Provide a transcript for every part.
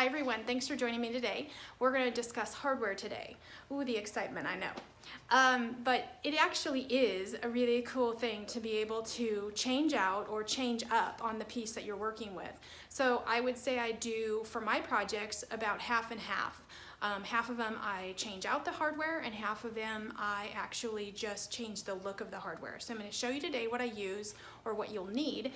Hi everyone, thanks for joining me today. We're going to discuss hardware today. Ooh, the excitement, I know. But it actually is a really cool thing to be able to change out or change up on the piece that you're working with. So I would say I do, for my projects, about half and half. Half of them I change out the hardware and half of them I actually just change the look of the hardware. So I'm going to show you today what I use or what you'll need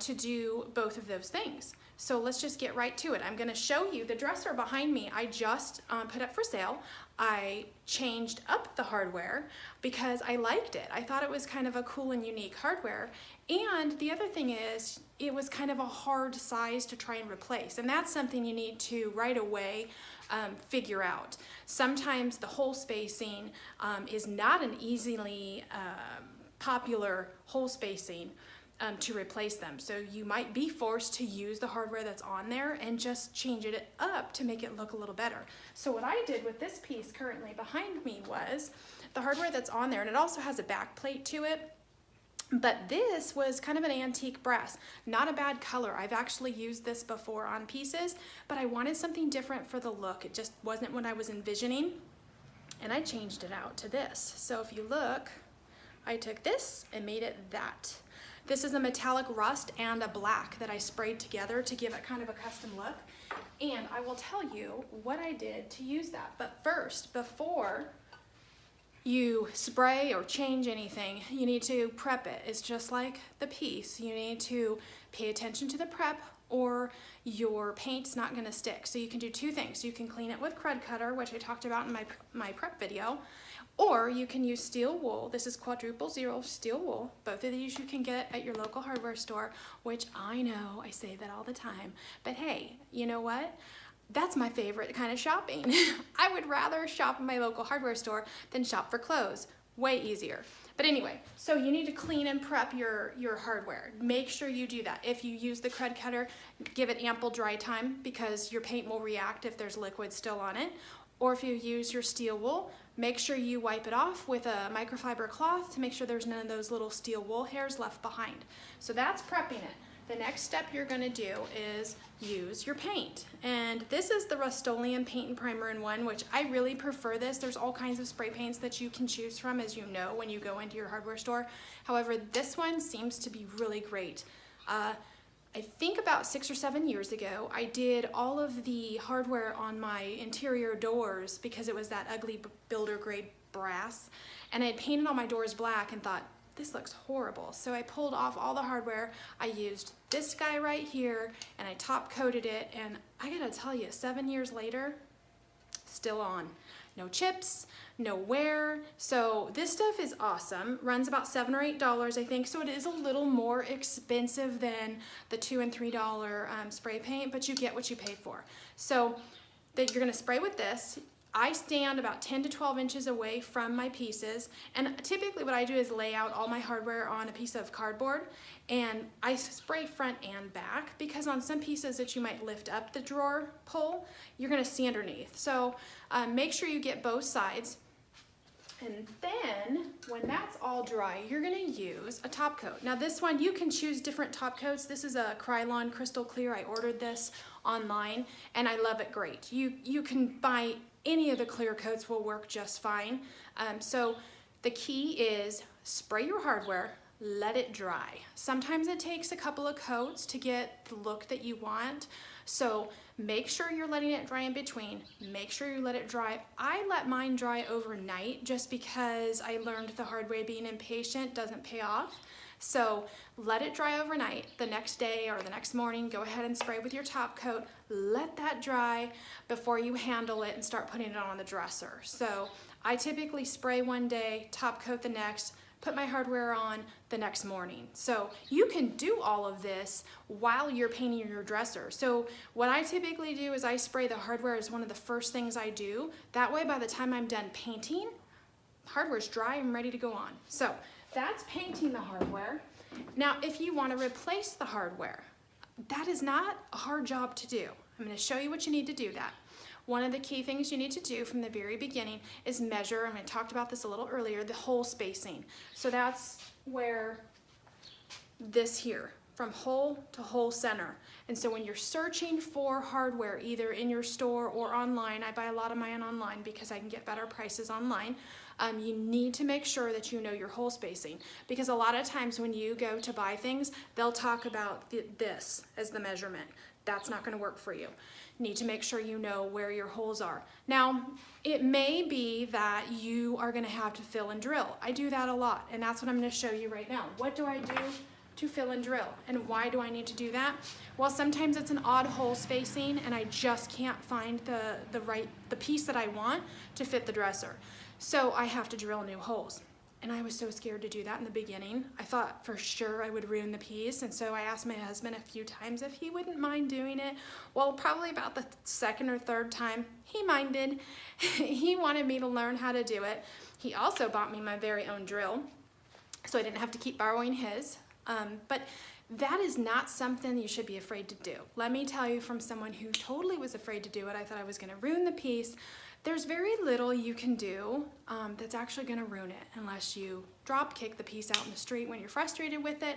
to do both of those things. So let's just get right to it. I'm going to show you the dresser behind me. I just put up for sale. I changed up the hardware because I liked it. I thought it was kind of a cool and unique hardware. And the other thing is, it was kind of a hard size to try and replace. And that's something you need to right away figure out. Sometimes the hole spacing is not an easily popular hole spacing to replace them. So you might be forced to use the hardware that's on there and just change it up to make it look a little better. So what I did with this piece currently behind me was the hardware that's on there, and it also has a back plate to it. But this was kind of an antique brass, not a bad color. I've actually used this before on pieces, but I wanted something different for the look. It just wasn't what I was envisioning, and I changed it out to this. So if you look, I took this and made it that. This is a metallic rust and a black that I sprayed together to give it kind of a custom look. And I will tell you what I did to use that. But first, before you spray or change anything, you need to prep it. It's just like the piece. You need to pay attention to the prep or your paint's not gonna stick. So you can do two things. You can clean it with Krud Kutter, which I talked about in my prep video, or you can use steel wool. This is quadruple zero steel wool. Both of these you can get at your local hardware store, which I know I say that all the time, but hey, you know what? That's my favorite kind of shopping. I would rather shop in my local hardware store than shop for clothes. Way easier. But anyway, so you need to clean and prep your hardware. Make sure you do that. If you use the Krud Kutter, give it ample dry time because your paint will react if there's liquid still on it. Or if you use your steel wool, make sure you wipe it off with a microfiber cloth to make sure there's none of those little steel wool hairs left behind. So that's prepping it. The next step you're going to do is use your paint. And this is the Rust-Oleum Paint and Primer in One, which I really prefer this. There's all kinds of spray paints that you can choose from, as you know, when you go into your hardware store. However, this one seems to be really great. I think about 6 or 7 years ago, I did all of the hardware on my interior doors because it was that ugly builder grade brass. And I had painted all my doors black and thought, this looks horrible. So I pulled off all the hardware. I used this guy right here and I top coated it. And I gotta tell you, 7 years later, still on. No chips, no wear. So this stuff is awesome. Runs about $7 or $8, I think. So it is a little more expensive than the $2 and $3 spray paint, but you get what you pay for. So that you're gonna spray with this. I stand about 10 to 12 inches away from my pieces, and typically what I do is lay out all my hardware on a piece of cardboard, and I spray front and back because on some pieces that you might lift up the drawer pull, you're gonna see underneath. So make sure you get both sides. And then, when that's all dry, you're gonna use a top coat. Now this one, you can choose different top coats. This is a Krylon Crystal Clear. I ordered this online, and I love it great. You can buy any of the clear coats will work just fine. So the key is spray your hardware, let it dry. Sometimes it takes a couple of coats to get the look that you want. So make sure you're letting it dry in between. Make sure you let it dry. I let mine dry overnight just because I learned the hard way being impatient doesn't pay off. So let it dry overnight. The next day or the next morning, go ahead and spray with your top coat. Let that dry before you handle it and start putting it on the dresser. So I typically spray one day, top coat the next, put my hardware on the next morning. So you can do all of this while you're painting your dresser. So what I typically do is I spray the hardware as one of the first things I do. That way by the time I'm done painting, hardware's dry and ready to go on. So that's painting the hardware. Now, if you want to replace the hardware, that is not a hard job to do. I'm going to show you what you need to do that. One of the key things you need to do from the very beginning is measure, and I talked about this a little earlier, the hole spacing. So that's where this here from hole to hole center. And so when you're searching for hardware, either in your store or online, I buy a lot of mine online because I can get better prices online. You need to make sure that you know your hole spacing, because a lot of times when you go to buy things, they'll talk about this as the measurement. That's not going to work for you. You need to make sure you know where your holes are. Now, it may be that you are going to have to fill and drill. I do that a lot, and that's what I'm going to show you right now. What do I do to fill and drill, and why do I need to do that? Well, sometimes it's an odd hole spacing and I just can't find the piece that I want to fit the dresser. So I have to drill new holes. And I was so scared to do that in the beginning. I thought for sure I would ruin the piece, and so I asked my husband a few times if he wouldn't mind doing it. Well, probably about the second or third time, he minded. He wanted me to learn how to do it. He also bought me my very own drill, so I didn't have to keep borrowing his. But that is not something you should be afraid to do. Let me tell you, from someone who totally was afraid to do it, I thought I was going to ruin the piece. There's very little you can do that's actually going to ruin it unless you drop kick the piece out in the street when you're frustrated with it.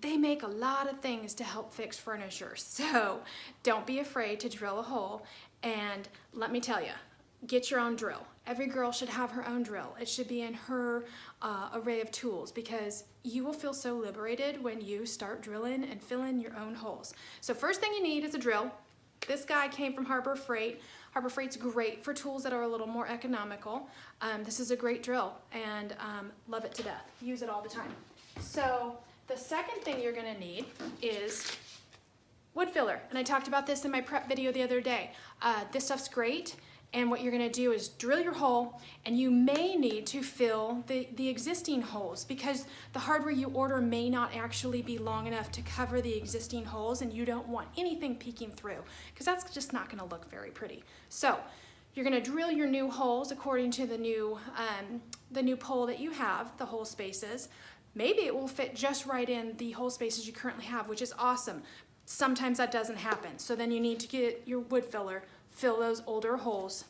They make a lot of things to help fix furniture, so don't be afraid to drill a hole. And let me tell you, get your own drill. Every girl should have her own drill. It should be in her array of tools, because you will feel so liberated when you start drilling and filling your own holes. So first thing you need is a drill. This guy came from Harbor Freight. Harbor Freight's great for tools that are a little more economical. This is a great drill, and love it to death. Use it all the time. So the second thing you're gonna need is wood filler. And I talked about this in my prep video the other day. This stuff's great. And what you're gonna do is drill your hole, and you may need to fill the existing holes, because the hardware you order may not actually be long enough to cover the existing holes, and you don't want anything peeking through, because that's just not gonna look very pretty. So you're gonna drill your new holes according to the new pole that you have, the hole spaces. Maybe it will fit just right in the hole spaces you currently have, which is awesome. Sometimes that doesn't happen. So then you need to get your wood filler, fill those older holes,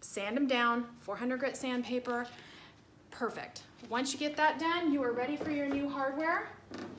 sand them down, 400 grit sandpaper, perfect. Once you get that done, you are ready for your new hardware,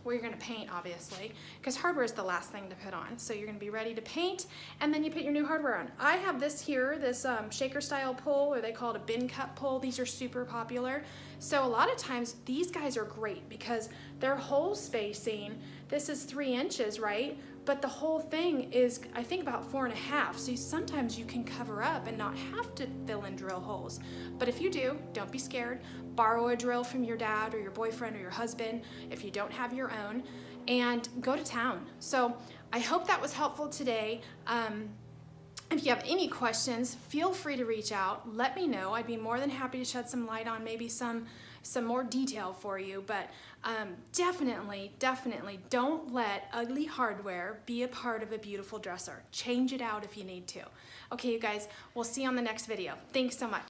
where you're gonna paint, obviously, because hardware is the last thing to put on. So you're gonna be ready to paint, and then you put your new hardware on. I have this here, this shaker style pole, or they call it a bin cut pole. These are super popular. So a lot of times these guys are great because their hole spacing, this is 3 inches, right? But the whole thing is, I think, about 4.5. So sometimes you can cover up and not have to fill in drill holes. But if you do, don't be scared. Borrow a drill from your dad or your boyfriend or your husband if you don't have your own, and go to town. So I hope that was helpful today. If you have any questions, feel free to reach out. Let me know. I'd be more than happy to shed some light on maybe some more detail for you. But definitely don't let ugly hardware be a part of a beautiful dresser. Change it out if you need to. Okay, you guys, we'll see you on the next video. Thanks so much.